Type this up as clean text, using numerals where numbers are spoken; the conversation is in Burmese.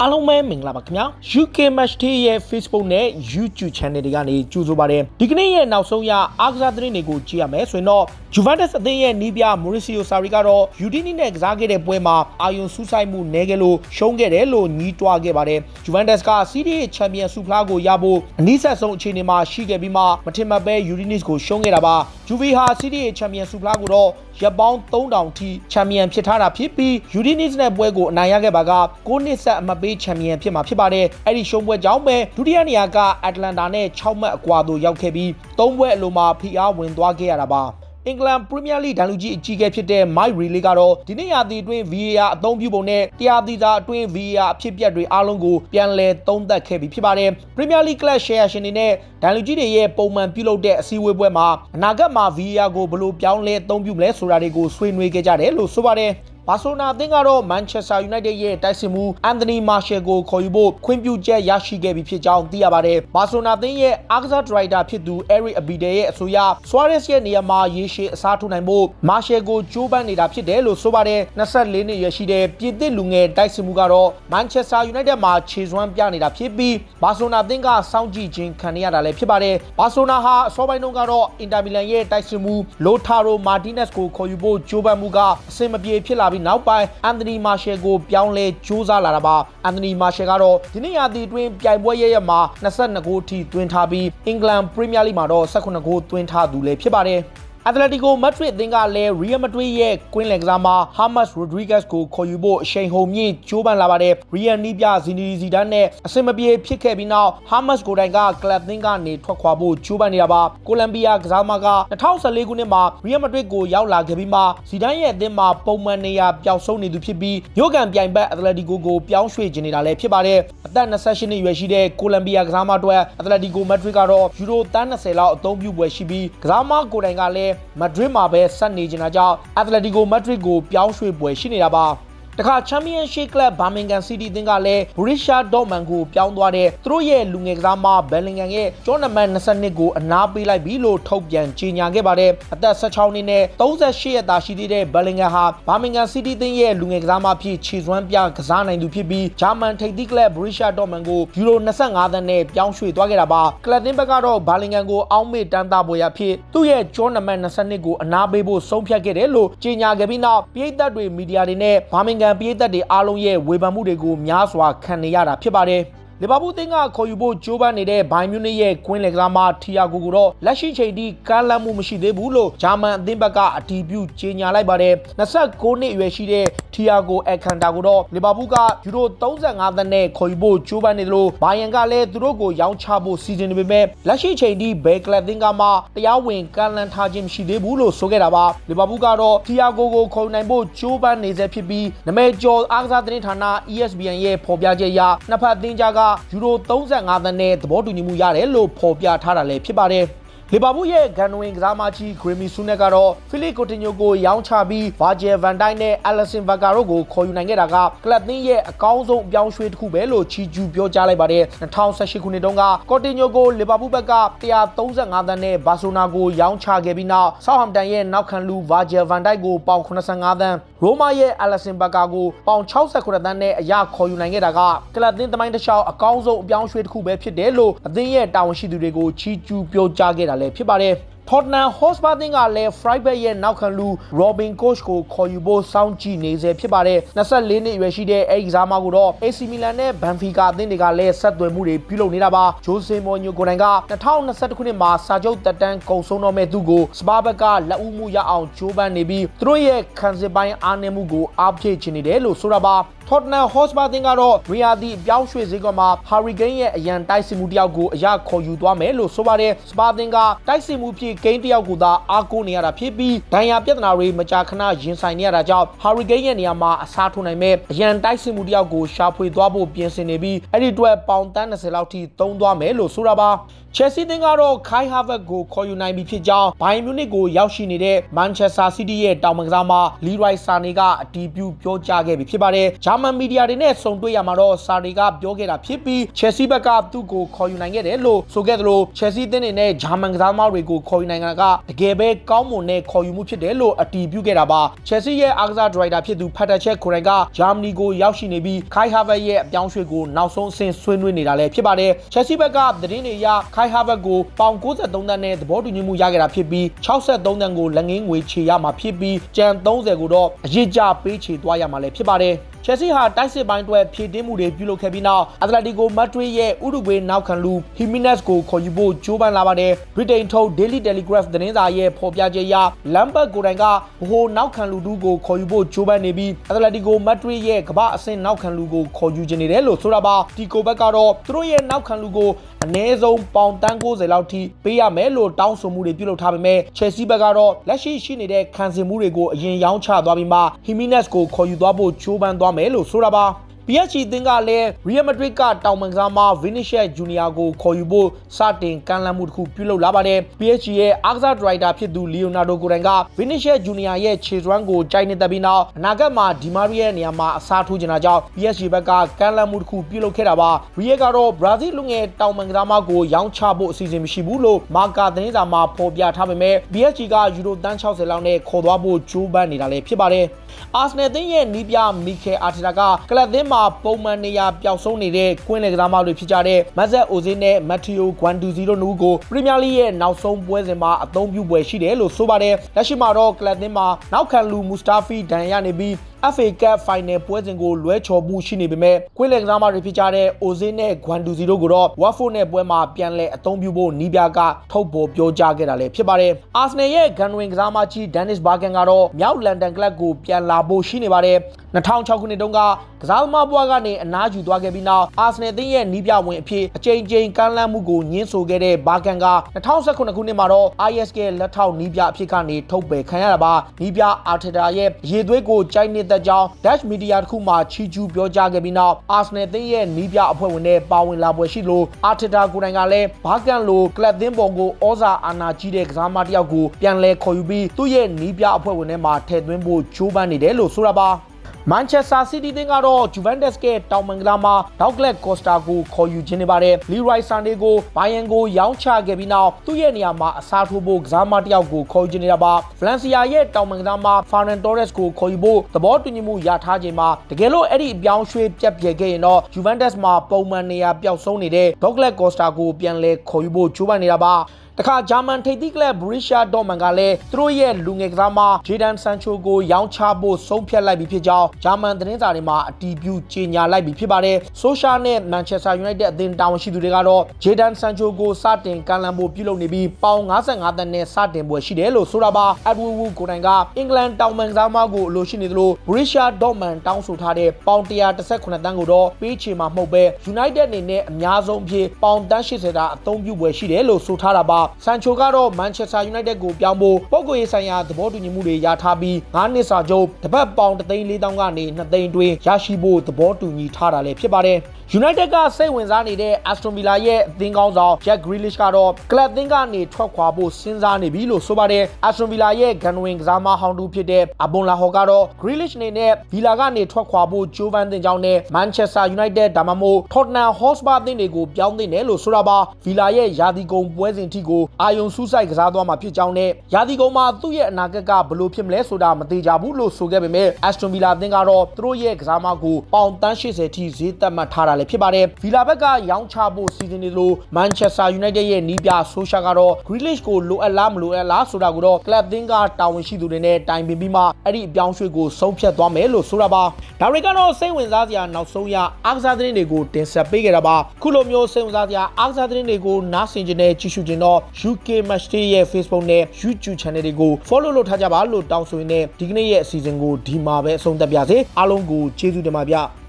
အားလုံးပဲမင်္ဂလာပါခင်ဗျာ UK Match Day ရဲ့ Facebook နဲ့ YouTube Channel တွေကနေကြိုဆိုပါတယ်ဒီကနေ့ရဲ့နောက်ဆုံးရအားကစားသတင်းတွေကိုကြည့်ရမယ်ဆိုရင်တော့ Juventus အသင်းရဲ့နီးပြ Mauricio Sarri ကတော့ Udinese နဲ့ကစားခဲ့တဲ့ပွဲမှာအာယုံစူးစိုက်မှုနည်းခဲ့လို့ရှုံးခဲ့တယ်လို့ညှိတွားခဲ့ပါတယ် Juventus က Serie A Champion ဆုဖလားကိုရဖို့အနည်းဆက်ဆုံးအခြေအနေမှာရှိခဲ့ပြီးမှမထင်မှတ်ပဲ Udinese ကိုရှုံးခဲ့တာပါ Juve ဟာ Serie A Champion ဆုဖလားကိုတော့ရပ်ပေါင်း3000ထိ Champion ဖြစ်ထားတာဖြစ်ပြီး Udinese နဲ့ပွဲကိုအနိုင်ရခဲ့ပါက9နှစ်ဆက်အမှတ်ပေး Champion ဖြစ်မှာဖြစ်ပါတယ်အဲ့ဒီရှုံးပွဲကြောင့်ပဲဒုတိယနေရာက Atlanta နဲ့6မှတ်အကွာသို့ရောက်ခဲ့ပြီး3ပွဲအလိုမှာဖိအားဝင်သွားခဲ့ရတာပါအင်္ဂလန် Premier League ဒဏ်လူကြီးအကြီးအကဲဖြစ်တဲ့ Mike Riley ကတော့ဒီနေ့ရာသီအတွင်း VAR အသုံးပြုပုံနဲ့တရားသီတာအတွင်း VAR အဖြစ်အပျက်တွေအားလုံးကိုပြန်လည်သုံးသပ်ခဲ့ပြီးဖြစ်ပါတယ် Premier League Club Share ရှင်တွေနဲ့ဒဏ်လူကြီးတွေရဲ့ပုံမှန်ပြုလုပ်တဲ့အစည်းအဝေးပွဲမှာအနာဂတ်မှာ VAR ကိုဘယ်လိုပြောင်းလဲအသုံးပြုမလဲဆိုတာတွေကိုဆွေးနွေးခဲ့ကြတယ်လို့ဆိုပါတယ်ဘာစီလိုနာအသင်းကတော့ Manchester United ရဲ့တိုက်စစ်မှု Anthony Martial ကိုခေါ်ယူဖို့ခွင့်ပြုချက်ရရှိခဲ့ပြီဖြစ်ကြောင်းသိရပါတယ်။ဘာစီလိုနာအသင်းရဲ့အားကစားဒရိုက်တာဖြစ်သူ Eric Abidal ရဲ့အဆိုအရ Suarez ရဲ့နေရာမှာရေရှည်အစားထိုးနိုင်ဖို့ Martial ကိုကြိုးပမ်းနေတာဖြစ်တယ်လို့ဆိုပါတယ်။24နှစ်ရွယ်ရှိတဲ့ပြည်သစ်လူငယ်တိုက်စစ်မှုကတော့ Manchester United မှာခြေစွမ်းပြနေတာဖြစ်ပြီးဘာစီလိုနာအသင်းကစောင့်ကြည့်ခြင်းခံရတာလည်းဖြစ်ပါတယ်။ဘာစီလိုနာဟာအစောပိုင်းတုန်းကတော့ Inter Milan ရဲ့တိုက်စစ်မှု Lautaro Martinez ကိုခေါ်ယူဖို့ကြိုးပမ်းမှုကအဆင်မပြေဖြစ်လာပြီးနောက်ပိုင်း Anthony Martial ကိုပြောင်းလဲကြိုးစားလာတာပါ Anthony Martial ကတော့ဒီနေ့ရာသီအတွင်းပြိုင်ပွဲရမှာ22ဂိုးထိသွင်းထားပြီး England Premier League မှာတော့18ဂိုးသွင်းထားသူလည်းဖြစ်ပါတယ်Atletico Madrid အသင်းကလည်း Real Madrid ရဲ့ကွင်းလယ်ကစားမှာ James Rodriguez ကိုခေါ်ယူဖို့အရှိန်ဟုန်မြင့်ကြိုးပမ်းလာပါတယ် Real နီးပြ Zinedine Zidane နဲ့အဆင်မပြေဖြစ်ခဲ့ပြီးနောက် James ကိုယ်တိုင်ကကလပ်အသင်းကနေထွက်ခွာဖို့ကြိုးပမ်းနေတာပါကိုလံဘီယာကစားမက2014ခုနှစ်မှာ Real Madrid ကိုရောက်လာခဲ့ပြီးမှ Zidane ရဲ့အသင်းမှာပုံမှန်နေရာပျောက်ဆုံးနေသူဖြစ်ပြီးမြို့ကန်ပြိုင်ဘက် Atletico ကိုပြောင်းရွှေ့ခြင်းနေတာလည်းဖြစ်ပါတယ်အသက်28နှစ်အရွယ်ရှိတဲ့ကိုလံဘီယာကစားမအတွက် Atletico Madrid ကတော့ယူရို30လောက်အသုံးပြုပွဲရှိပြီးကစားမကိုယ်တိုင်ကလည်းMadrid မှာပဲဆက်နေကြတာကြောင့် Atletico Madrid ကိုပြောင်းရွှေ့ပွဲရှိနေတာပါတခါ Championship Club Birmingham City အသင်းကလည်း Borussia Dortmund ကိုပြောင်းသွားတဲ့သူတို့ရဲ့လူငယ်ကစားမ Bellingham ရဲ့ကျောင်းနံပါတ်22ကိုအနားပေးလိုက်ပြီလို့ထုတ်ပြန်ကြေညာခဲ့ပါတယ်အသက်16နှစ်နဲ့38ရက်သားရှိသေးတဲ့ Bellingham ဟာ Birmingham City အသင်းရဲ့လူငယ်ကစားမဖြစ်ခြေစွမ်းပြကစားနိုင်သူဖြစ်ပြီး German ထိပ်သီးကလပ် Borussia Dortmund ကိုယူရို25သန်းနဲ့ပြောင်းရွှေ့သွားခဲ့တာပါကလပ်အသင်းဘက်ကတော့ Bellingham ကိုအောက်မေ့တန်းသားပွဲရဖြစ်သူ့ရဲ့ကျောင်းနံပါတ်22ကိုအနားပေးဖို့ဆုံးဖြတ်ခဲ့တယ်လို့ကြေညာခဲ့ပြီးနောက်ပြည်သက်တွေမီဒီယာတွေနဲ့ Birminghamပြည်သက်တွေအားလုံးရဲ့ဝေဖန်မှုတွေကိုများစွာခံနေရတာဖြစ်ပါတယ်လီဗာပူးအသင်းကခေါ်ယူဖို့ကြိုးပမ်းနေတဲ့ဘိုင်မြူနစ်ရဲ့ကွင်းလယ်ကစားမထီယာဂိုကိုတော့လက်ရှိချိန်ထိကမ်းလှမ်းမှုမရှိသေးဘူးလို့ဂျာမန်အသင်းဘက်ကအတည်ပြုကြေညာလိုက်ပါတယ်29နှစ်အရွယ်ရှိတဲ့ထီယာဂိုအခန်တာကိုတော့လီဗာပူးကယူရို35သန်းနဲ့ခေါ်ယူဖို့ကြိုးပမ်းနေတယ်လို့ဘိုင်ယန်ကလည်းသူတို့ကိုရောင်းချဖို့စီစဉ်နေပေမဲ့လက်ရှိချိန်ထိဘယ်ကလပ်အသင်းကမှတရားဝင်ကမ်းလှမ်းထားခြင်းမရှိသေးဘူးလို့ဆိုခဲ့တာပါလီဗာပူးကတော့ထီယာဂိုကိုခေါ်ယူနိုင်ဖို့ကြိုးပမ်းနေစေဖြစ်ပြီးနမဲကျော်အားကစားသတင်းဌာန ESPN ရဲ့ဖော်ပြချက်အရနှစ်ဖက်အသင်းကြားကယူရို35သန်းနဲ့သဘောတူညီမှုရတယ်လို့ဖော်ပြထားတာလည်းဖြစ်ပါတယ်လီဗာပူးရဲ့ဂန်နဝင်ကစားမကြီးဂရီမီဆူနက်ကတော့ဖီလစ်ကိုတင်ညိုကိုရောင်းချပြီးဗာဂျယ်ဗန်ဒိုင်းနဲ့အလက်ဆင်ဘကာတို့ကိုခေါ်ယူနိုင်ခဲ့တာကကလပ်သင်းရဲ့အကောင်းဆုံးအပြောင်းရွှေ့တစ်ခုပဲလို့ချီကျူးပြောကြားလိုက်ပါတယ်2018ခုနှစ်တုန်းကကိုတင်ညိုကိုလီဗာပူးဘက်က135သန်းနဲ့ဘာဆိုနာကိုရောင်းချခဲ့ပြီးနောက်ဆောက်ဟမ်တန်ရဲ့နောက်ခံလူဗာဂျယ်ဗန်ဒိုက်ကိုပေါင်85သန်းရိုမာရဲ့အလက်ဆင်ဘကာကိုပေါင်69သန်းနဲ့အရခေါ်ယူနိုင်ခဲ့တာကကလပ်သင်းသမိုင်းတစ်လျှောက်အကောင်းဆုံးအပြောင်းရွှေ့တစ်ခုပဲဖြစ်တယ်လို့အသင်းရဲ့တာဝန်ရှိသူတွေကိုချီကျူးပြောကြားခဲ့တာလည်းဖြစ်ပါတယ်Tottenham Hotspur အသင်းကလည်း Freiburg ရဲ့နောက်ခံလူ Robin Koch ကိုခေါ်ယူဖို့စောင့်ကြည့်နေစေဖြစ်ပါတယ်24နှစ်အရွယ်ရှိတဲ့အဲဒီကစားမကိုတော့ AC Milan နဲ့ Benfica အသင်းတွေကလည်းဆက်သွယ်မှုတွေပြုလုပ်နေတာပါ Jose Mourinho ကိုယ်တိုင်က2021ခုနှစ်မှာစာချုပ်သက်တမ်းကုန်ဆုံးတော့မဲ့သူကိုစပါဘက်ကလက်ဦးမှုရအောင်ကြိုးပမ်းနေပြီးသူတို့ရဲ့ခံစစ်ပိုင်းအားနည်းမှုကိုအားဖြည့်ချင်နေတယ်လို့ဆိုတာပါTottenham Hotspur အသင်းကတော့ရီယာဒီအပြောင်းရွှေ့ဈေးကွက်မှာ Harry Kane ရဲ့အရန်တိုက်စစ်မှုတယောက်ကိုအရခေါ်ယူသွားမယ်လို့ဆိုပါတယ်စပါအသင်းကတိုက်စစ်မှုဖြစ်ကိန်းတယောက်ကိုသာအားကိုးနေရတာဖြစ်ပြီးဒဏ်ရာပြဿနာတွေမကြာခဏရင်ဆိုင်နေရတာကြောင့် Harry Kane ရဲ့နေရာမှာအစားထိုးနိုင်မဲ့အရန်တိုက်စစ်မှုတယောက်ကိုရှာဖွေသွားဖို့ပြင်ဆင်နေပြီးအဲ့ဒီအတွက်ပေါင်တန်း20လောက်ထိသုံးသွားမယ်လို့ဆိုတာပါChelsea သင်းကတော့ Kai Havertz ကိုခေါ်ယူနိုင်ပြီဖြစ်ကြောင်းဘိုင်မြူနစ်ကိုရောက်ရှိနေတဲ့ Manchester City ရဲ့တောင်ပံကစားမ Leroy Sané ကအတည်ပြုပြောကြားခဲ့ပြီဖြစ်ပါတယ်ဂျာမန်မီဒီယာတွေနဲ့ဆုံတွေ့ရမှာတော့ Sané ကပြောခဲ့တာဖြစ်ပြီး Chelsea ဘက်ကသူ့ကိုခေါ်ယူနိုင်ခဲ့တယ်လို့ဆိုခဲ့သလို Chelsea သင်းတွေနဲ့ဂျာမန်ကစားသမားတွေကိုခေါ် ယူနိုင်ငံကတကယ်ပဲကောင်းမွန်တဲ့ခေါ်ယူမှုဖြစ်တယ်လို့အတည်ပြုခဲ့တာပါ။ Chelsea ရဲ့အားကစားဒရိုက်တာဖြစ်သူဖတ်တက်ချက်ကိုရိုင်ကဂျာမနီကိုရောက်ရှိနေပြီးခိုင်ဟာဗတ်ရဲ့အပြောင်းရွှေ့ကိုနောက်ဆုံးအဆင့်ဆွေးနွေးနေတာလည်းဖြစ်ပါတယ်။ Chelsea ဘက်ကသတင်းတွေအရခိုင်ဟာဗတ်ကိုပေါင်93သန်းနဲ့သဘောတူညီမှုရခဲ့တာဖြစ်ပြီး63သန်းကိုလက်ငင်းငွေချေရမှာဖြစ်ပြီးကျန်30ကိုတော့အရေးကြပေးချေသွားရမှာလည်းဖြစ်ပါတယ်။ Chelsea ဟာတိုက်စစ်ပိုင်းအတွက်ဖြည့်တင်းမှုတွေပြုလုပ်ခဲ့ပြီးနောက် Atletico Madrid ရဲ့ဥရုဂွေနောက်ခံလူ Jimenez ကိုခေါ်ယူဖို့ကြိုးပမ်းလာပါတယ်။ Britain ထုတ် Daily Telegraph သတင်းစာရဲ့ဖော်ပြချက်အရ Lampard ကိုယ်တိုင်ကဗဟိုနောက်ခံလူတူကိုခေါ်ယူဖို့ကြိုးပမ်းနေပြီး Atletico Madrid ရဲ့ကမ္ဘာအဆင့်နောက်ခံလူကိုခေါ်ယူခြင်းနေတယ်လို့ဆိုတာပါ။ Tico ဘက်ကတော့သူတို့ရဲ့နောက်ခံလူကိုအနည်းဆုံးပေါင်တန်း90လောက်ထိပေးရမယ်လို့တောင်းဆိုမှုတွေပြုလုပ်ထားပေမဲ့ Chelsea ဘက်ကတော့လက်ရှိနေတဲ့ခံစစ်မှုတွေကိုအရင်ရောင်းချသွားပြီးမှ Jimenez ကိုခေါ်ယူသွားဖို့ကြိုးပမ်းသွားမယ်လို့ဆိုတာပါ။ PSG အသင်းကလည်း Real Madrid ကတောင်ပံကစားမ Vinicius Junior ကိုခေါ်ယူဖို့စတင်ကမ်းလှမ်းမှုတစ်ခုပြုလုပ်လာပါတယ်။ PSG ရဲ့အားကစားဒရိုက်တာဖြစ်သူ Leonardo ကိုယ်တိုင်က Vinicius Junior ရဲ့ခြေစွမ်းကိုကြိုက်နေတဲ့ပြီးနောက်အနာဂတ်မှာ Di Maria ရဲ့နေရာမှာအစားထိုးချင်တာကြောင့် PSG ဘက်ကကမ်းလှမ်းမှုတစ်ခုပြုလုပ်ခဲ့တာပါ။ Real ကတော့ Brazil လူငယ်တောင်ပံကစားမကိုရောင်းချဖို့အစီအစဉ်မရှိဘူးလို့မာကာသတင်းစာမှာဖော်ပြထားပေမဲ့ PSG ကယူရိုတန်း60လောက်နဲ့ခေါ်သွားဖို့ကြိုးပမ်းနေတာလည်းဖြစ်ပါတယ်။ Arsenal အသင်းရဲ့နီးပြမီခဲအာတီတာကကလပ်အသင်းမှာပုံမှန်နေရာပျောက်ဆုံးနေတဲ့ကွင်းလေကစားမတွေဖြစ်ကြတဲ့မက်ဇက်အိုဇင်းနဲ့မက်ထီယိုဂွမ်ဒူဇီတို့နှစ်ဦးကိုပရီးမီယာလိရဲ့နောက်ဆုံးပွဲစဉ်မှာအသုံးပြုပွဲရှိတယ်လို့ဆိုပါတယ်။လက်ရှိမှာတော့ကလပ်အသင်းမှာနောက်ခံလူမူစတာဖီဒန်ရနေပြီး FA Cup Final ပွဲစဉ်ကိုလွဲချော်မှုရှိနေပေမဲ့ကွင်းလေကစားမတွေဖြစ်ကြတဲ့အိုဇင်းနဲ့ဂွမ်ဒူဇီတို့ကိုတော့ Watford နဲ့ပွဲမှာပြန်လည်အသုံးပြုဖို့နီးပြကထုတ်ပေါ်ပြောကြားခဲ့တာလည်းဖြစ်ပါတယ်။ Arsenal ရဲ့ဂန်ဝင်ကစားမကြီး Dennis Bergkamp ကတော့မြောက်လန်ဒန်ကလပ်ကိုပြန်လာဖို့ရှိနေပါတယ်။ 2006ခုနှစ်တုန်းကကစားသမားဘွားကနေအနားယူသွားခဲ့ပြီးနောက်အာဆနယ်အသင်းရဲ့နီးပြဝင်အဖြစ်အကြိမ်ကြိမ်ကမ်းလှမ်းမှုကိုညှင်းဆိုခဲ့တဲ့ဘာကန်က2019ခုနှစ်မှာတော့ IS ရဲ့လက်ထောက်နီးပြအဖြစ်ကနေထုတ်ပယ်ခံရတာပါနီးပြအာထတာရဲ့ရေသွေးကိုကြိုက်နေတဲ့ကြောင်း Dutch media တစ်ခုမှချီးကျူးပြောကြားခဲ့ပြီးနောက်အာဆနယ်အသင်းရဲ့နီးပြအဖွဲ့ဝင်တွေပါဝင်လာပွဲရှိလို့အာထတာကိုယ်တိုင်ကလည်းဘာကန်လိုကလပ်အသင်းပေါ်ကိုဩဇာအာဏာကြီးတဲ့ကစားမတစ်ယောက်ကိုပြန်လဲခေါ်ယူပြီးသူ့ရဲ့နီးပြအဖွဲ့ဝင်တွေမှာထည့်သွင်းဖို့ကြိုးပမ်းနေတယ်လို့ဆိုတာပါManchester City အသင်းကတော့ Juventus ကတောင်ပံကစားမ Douglas Costa ကိုခေါ်ယူခြင်းနေပါတယ်။ Leroy Sané ကို Bayern ကိုရောင်းချခဲ့ပြီးနောက်သူ့ရဲ့နေရာမှာအစားထိုးဖို့ကစားမတစ်ယောက်ကိုခေါ်ယူခြင်းနေတာပါ။ Valencia ရဲ့တောင်ပံကစားမ Ferran Torres ကိုခေါ်ယူဖို့သဘောတူညီမှုရထားချိန်မှာတကယ်လို့အဲ့ဒီအပြောင်းရွှေ့ပြတ်ပြဲခဲ့ရင်တော့ Juventus မှာပုံမှန်နေရာပျောက်ဆုံးနေတဲ့ Douglas Costa ကိုပြန်လဲခေါ်ယူဖို့ကြိုးပမ်းနေတာပါတခါဂျာမန်ထိပ်သီးကလပ် Borussia Dortmund ကလည်းသူတို့ရဲ့လူငယ်ကစားမ Jadon Sancho ကိုရောင်းချဖို့ဆုံးဖြတ်လိုက်ပြီဖြစ်ကြောင်းဂျာမန်သတင်းစာတွေမှာအတည်ပြုကြေညာလိုက်ပြီဖြစ်ပါတယ်။ Solskjaer နဲ့ Manchester United အသင်းတာဝန်ရှိသူတွေကတော့ Jadon Sancho ကိုစတင်ကမ်းလှမ်းဖို့ပြုလုပ်နေပြီးပေါင်55သန်းနဲ့စတင်ပွဲရှိတယ်လို့ဆိုတာပါ။ Edward Wood ကိုယ်တိုင်ကအင်္ဂလန်တောင်ပံကစားမကိုအလိုရှိနေသလို Borussia Dortmund တောင်းဆိုထားတဲ့ပေါင်118သန်းကိုတော့ပေးချေမှာမဟုတ်ပဲ United အနေနဲ့အများဆုံးဖြစ်ပေါင်80တာအသုံးပြုပွဲရှိတယ်လို့ဆိုထားတာပါဆန်ချိုကတော့ Manchester United ကိုပြောင်းဖို့ပုဂ္ဂိုလ်ရေးဆိုင်ရာသဘောတူညီမှုတွေရထားပြီး9နှစ်စာချုပ်တစ်ပတ်ပေါင်3,400,000ကနေ2သိန်းတွင်းရရှိဖို့သဘောတူညီထားတာလည်းဖြစ်ပါတယ်။ United ကစိတ်ဝင်စားနေတဲ့ Aston Villa ရဲ့အသင်းကောင်းဆောင် Jack Grealish ကတော့ကလပ်အသင်းကနေထွက်ခွာဖို့စဉ်းစားနေပြီလို့ဆိုပါတယ်။ Aston Villa ရဲ့ဂန်ဝင်ကစားမဟောင်းတူဖြစ်တဲ့ Abon Lahor ကတော့ Grealish အနေနဲ့ Villa ကနေထွက်ခွာဖို့ကြိုးပမ်းသင့်ကြောင်းနဲ့ Manchester United ဒါမှမဟုတ် Tottenham Hotspur အသင်းတွေကိုပြောင်းသင့်တယ်လို့ဆိုတာပါ။ Villa ရဲ့ယာတီကုန်ပွဲစဉ်ထိကိုအာယုံစူးစိုက်ကစားသွားမှာဖြစ်ကြောင်းနဲ့ယာတီကုန်မှာသူ့ရဲ့အနာဂတ်ကဘယ်လိုဖြစ်မလဲဆိုတာမသိကြဘူးလို့ဆိုခဲ့ပေမဲ့ Aston Villa အသင်းကတော့သူတို့ရဲ့ကစားမကိုပေါင်80ထိဈေးသက်မှတ်ထားတာလည်းဖြစ်ပါတယ်။ Villa ဘက်ကရောင်းချဖို့စီစဉ်နေလို့ Manchester United ရဲ့နီးပြဆိုရှာကတော့ Grealish ကိုလိုအပ်လားမလိုအပ်လားဆိုတာကိုတော့ကလပ်အသင်းကတာဝန်ရှိသူတွေနဲ့တိုင်ပင်ပြီးမှအဲ့ဒီအပြောင်းရွှေ့ကိုဆုံးဖြတ်သွားမယ်လို့ဆိုတာပါဒါတွေကတော့စိတ်ဝင်စားစရာနောက်ဆုံးရအားကစားသတင်းတွေကိုတင်ဆက်ပေးခဲ့တာပါခုလိုမျိုးစိတ်ဝင်စားစရာအားကစားသတင်းတွေကိုနားဆင်ကြတဲ့ကြည့်ရှုကြတော့ UK Match Day ရဲ့ Facebook နဲ့ YouTube Channel တွေကို Follow လုပ်ထားကြပါလို့တောင်းဆိုရင်းနဲ့ဒီကနေ့ရဲ့အစီအစဉ်ကိုဒီမှာပဲအဆုံးသတ်ပါရစေအားလုံးကိုကျေးဇူးတင်ပါဗျ